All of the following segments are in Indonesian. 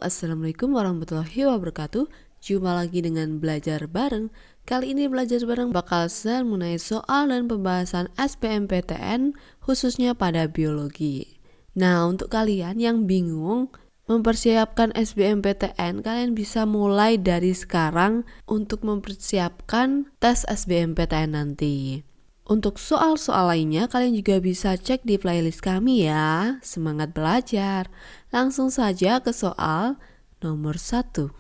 Assalamualaikum warahmatullahi wabarakatuh. Jumpa lagi dengan belajar bareng. Kali ini belajar bareng bakal share mengenai soal dan pembahasan SBMPTN khususnya pada biologi. Nah, untuk kalian yang bingung mempersiapkan SBMPTN, kalian bisa mulai dari sekarang untuk mempersiapkan tes SBMPTN nanti. Untuk soal-soal lainnya, kalian juga bisa cek di playlist kami ya. Semangat belajar. Langsung saja ke soal nomor 1.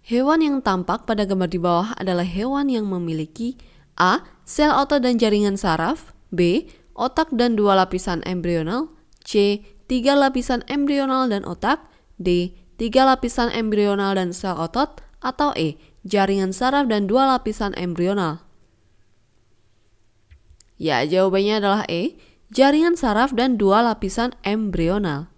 Hewan yang tampak pada gambar di bawah adalah hewan yang memiliki A. Sel otot dan jaringan saraf, B. Otak dan 2 lapisan embrional, C. 3 lapisan embrional dan otak, D. 3 lapisan embrional dan sel otot, atau E. Jaringan saraf dan 2 lapisan embrional. Ya, jawabannya adalah E, jaringan saraf dan 2 lapisan embrional.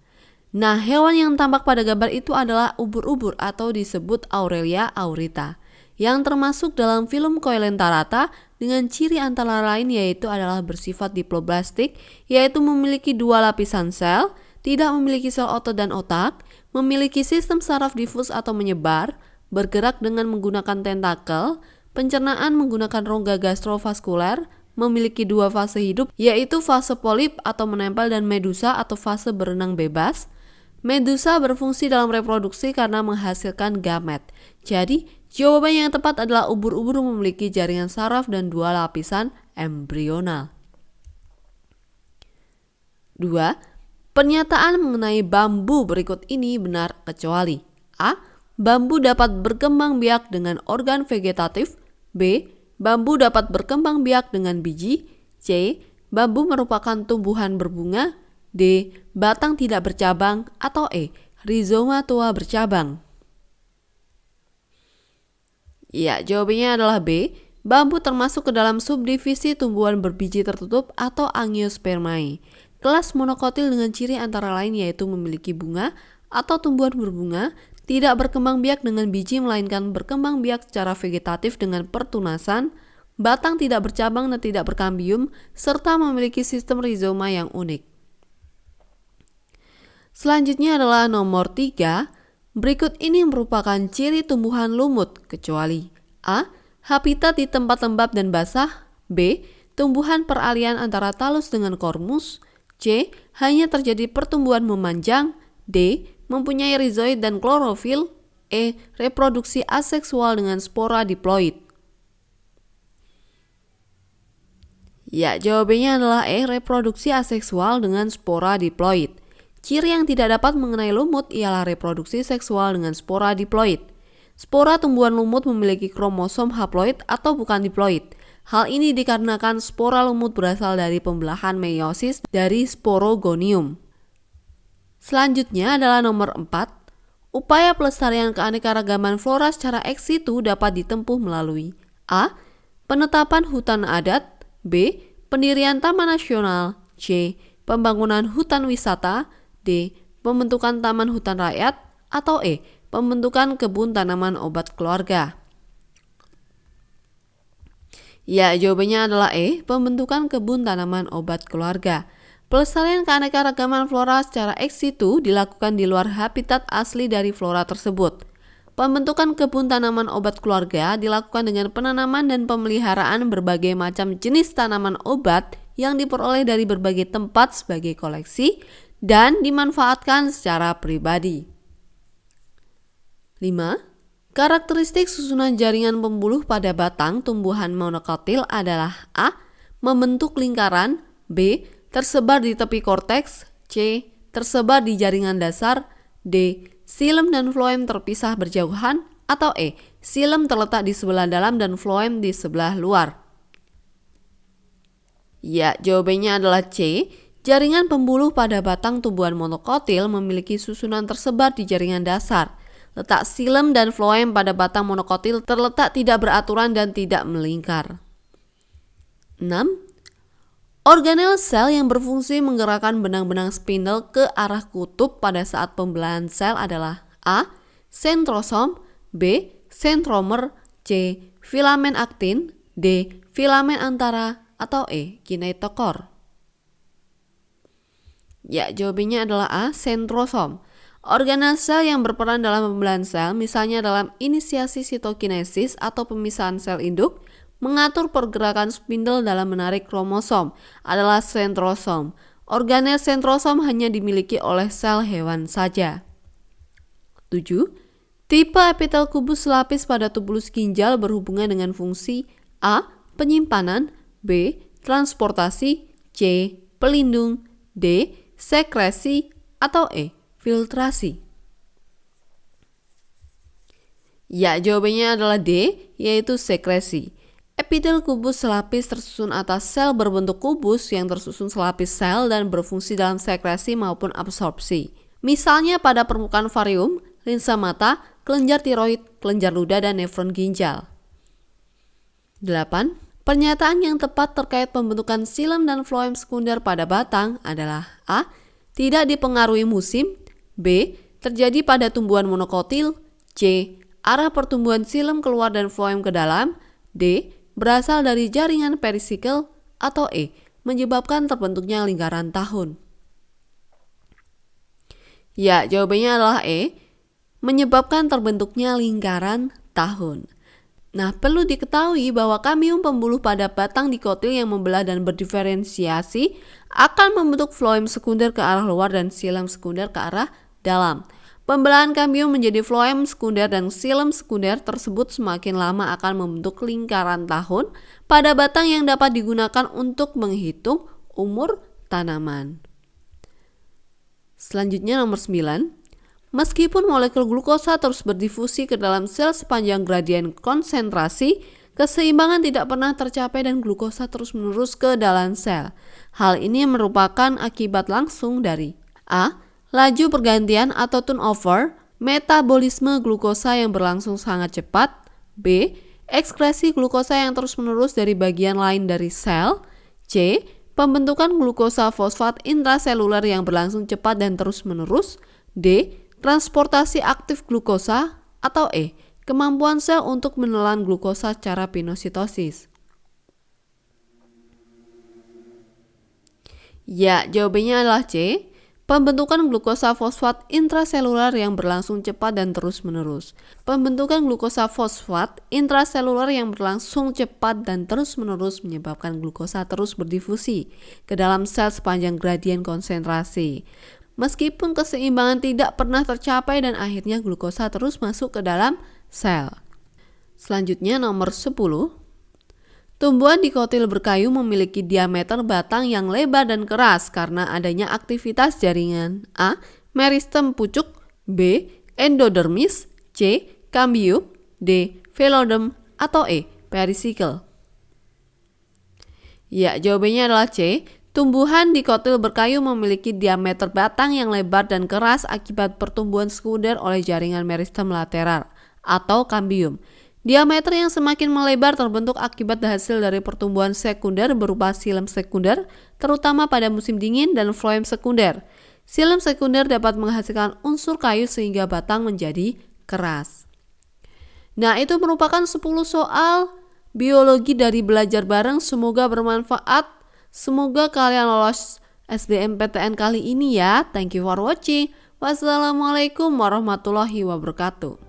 Nah, hewan yang tampak pada gambar itu adalah ubur-ubur atau disebut Aurelia aurita, yang termasuk dalam film Coelenterata dengan ciri antara lain yaitu adalah bersifat diploblastik, yaitu memiliki 2 lapisan sel, tidak memiliki sel otot dan otak, memiliki sistem saraf difus atau menyebar, bergerak dengan menggunakan tentakel, pencernaan menggunakan rongga gastrovaskuler, memiliki 2 fase hidup yaitu fase polip atau menempel dan medusa atau fase berenang bebas. Medusa berfungsi dalam reproduksi karena menghasilkan gamet. Jadi, jawaban yang tepat adalah ubur-ubur memiliki jaringan saraf dan 2 lapisan embrional. 2. Pernyataan mengenai bambu berikut ini benar kecuali A. Bambu dapat berkembang biak dengan organ vegetatif, B. Bambu dapat berkembang biak dengan biji, C. Bambu merupakan tumbuhan berbunga, D. Batang tidak bercabang, atau E. Rizoma tua bercabang. Ya, jawabannya adalah B. Bambu termasuk ke dalam subdivisi tumbuhan berbiji tertutup atau Angiospermae. Kelas monokotil dengan ciri antara lain yaitu memiliki bunga atau tumbuhan berbunga, tidak berkembang biak dengan biji melainkan berkembang biak secara vegetatif dengan pertunasan, batang tidak bercabang dan tidak berkambium, serta memiliki sistem rizoma yang unik. Selanjutnya adalah nomor 3. Berikut ini merupakan ciri tumbuhan lumut kecuali A. Habitat di tempat lembab dan basah, B. Tumbuhan peralihan antara talus dengan kormus, C. Hanya terjadi pertumbuhan memanjang, D. Mempunyai rizoid dan klorofil, E. Reproduksi aseksual dengan spora diploid. Ya, jawabannya adalah E. Reproduksi aseksual dengan spora diploid. Ciri yang tidak dapat mengenai lumut ialah reproduksi seksual dengan spora diploid. Spora tumbuhan lumut memiliki kromosom haploid atau bukan diploid. Hal ini dikarenakan spora lumut berasal dari pembelahan meiosis dari sporogonium. Selanjutnya adalah nomor 4. Upaya pelestarian keanekaragaman flora secara ex situ dapat ditempuh melalui A. Penetapan hutan adat, B. Pendirian taman nasional, C. Pembangunan hutan wisata, D. Pembentukan taman hutan rakyat, atau E. Pembentukan kebun tanaman obat keluarga. Ya, jawabannya adalah E. Pembentukan kebun tanaman obat keluarga. Pelestarian keanekaragaman flora secara ex situ dilakukan di luar habitat asli dari flora tersebut. Pembentukan kebun tanaman obat keluarga dilakukan dengan penanaman dan pemeliharaan berbagai macam jenis tanaman obat yang diperoleh dari berbagai tempat sebagai koleksi dan dimanfaatkan secara pribadi. 5. Karakteristik susunan jaringan pembuluh pada batang tumbuhan monokotil adalah A. Membentuk lingkaran, B. Tersebar di tepi korteks, C. Tersebar di jaringan dasar, D. Xilem dan floem terpisah berjauhan, atau E. Xilem terletak di sebelah dalam dan floem di sebelah luar. Ya, jawabannya adalah C. Jaringan pembuluh pada batang tumbuhan monokotil memiliki susunan tersebar di jaringan dasar. Letak xilem dan floem pada batang monokotil terletak tidak beraturan dan tidak melingkar. 6. Organel sel yang berfungsi menggerakkan benang-benang spindle ke arah kutub pada saat pembelahan sel adalah A. Sentrosom, B. Sentromer, C. Filamen aktin, D. Filamen antara, atau E. Kinetokor. Ya, jawabannya adalah A. Sentrosom. Organel sel yang berperan dalam pembelahan sel, misalnya dalam inisiasi sitokinesis atau pemisahan sel induk, mengatur pergerakan spindle dalam menarik kromosom, adalah sentrosom. Organel sentrosom hanya dimiliki oleh sel hewan saja. 7. Tipe epitel kubus lapis pada tubulus ginjal berhubungan dengan fungsi A. Penyimpanan, B. Transportasi, C. Pelindung, D. Sekresi, atau E. Filtrasi. Ya, jawabannya adalah D, yaitu sekresi. Epitel kubus selapis tersusun atas sel berbentuk kubus yang tersusun selapis sel dan berfungsi dalam sekresi maupun absorpsi. Misalnya pada permukaan varium, lensa mata, kelenjar tiroid, kelenjar ludah, dan nefron ginjal. 8. Pernyataan yang tepat terkait pembentukan xilem dan floem sekunder pada batang adalah A. Tidak dipengaruhi musim, B. Terjadi pada tumbuhan monokotil, C. Arah pertumbuhan xilem keluar dan floem ke dalam, D. Berasal dari jaringan perisikel, atau E. Menyebabkan terbentuknya lingkaran tahun. Ya, jawabannya adalah E. Menyebabkan terbentuknya lingkaran tahun. Nah, perlu diketahui bahwa kambium pembuluh pada batang dikotil yang membelah dan berdiferensiasi akan membentuk floem sekunder ke arah luar dan xilem sekunder ke arah dalam. Pembelahan kambium menjadi floem sekunder dan xilem sekunder tersebut semakin lama akan membentuk lingkaran tahun pada batang yang dapat digunakan untuk menghitung umur tanaman. Selanjutnya nomor 9. Meskipun molekul glukosa terus berdifusi ke dalam sel sepanjang gradien konsentrasi, keseimbangan tidak pernah tercapai dan glukosa terus-menerus ke dalam sel. Hal ini merupakan akibat langsung dari A. Laju pergantian atau turnover, metabolisme glukosa yang berlangsung sangat cepat, B. Ekskresi glukosa yang terus-menerus dari bagian lain dari sel, C. Pembentukan glukosa fosfat intraseluler yang berlangsung cepat dan terus-menerus, D. Transportasi aktif glukosa, atau E. Kemampuan sel untuk menelan glukosa secara pinositosis. Ya, jawabannya adalah C. Pembentukan glukosa fosfat intraseluler yang berlangsung cepat dan terus-menerus. Pembentukan glukosa fosfat intraseluler yang berlangsung cepat dan terus-menerus menyebabkan glukosa terus berdifusi ke dalam sel sepanjang gradien konsentrasi. Meskipun keseimbangan tidak pernah tercapai dan akhirnya glukosa terus masuk ke dalam sel. Selanjutnya nomor 10. Tumbuhan dikotil berkayu memiliki diameter batang yang lebar dan keras karena adanya aktivitas jaringan. A. Meristem pucuk, B. Endodermis, C. Kambium, D. Velodem, atau E. Perisikel. Ya, jawabannya adalah C. Tumbuhan dikotil berkayu memiliki diameter batang yang lebar dan keras akibat pertumbuhan sekunder oleh jaringan meristem lateral atau kambium. Diameter yang semakin melebar terbentuk akibat hasil dari pertumbuhan sekunder berupa xilem sekunder, terutama pada musim dingin, dan floem sekunder. Xilem sekunder dapat menghasilkan unsur kayu sehingga batang menjadi keras. Nah, itu merupakan 10 soal biologi dari belajar bareng. Semoga bermanfaat. Semoga kalian lolos SBMPTN kali ini ya. Thank you for watching. Wassalamualaikum warahmatullahi wabarakatuh.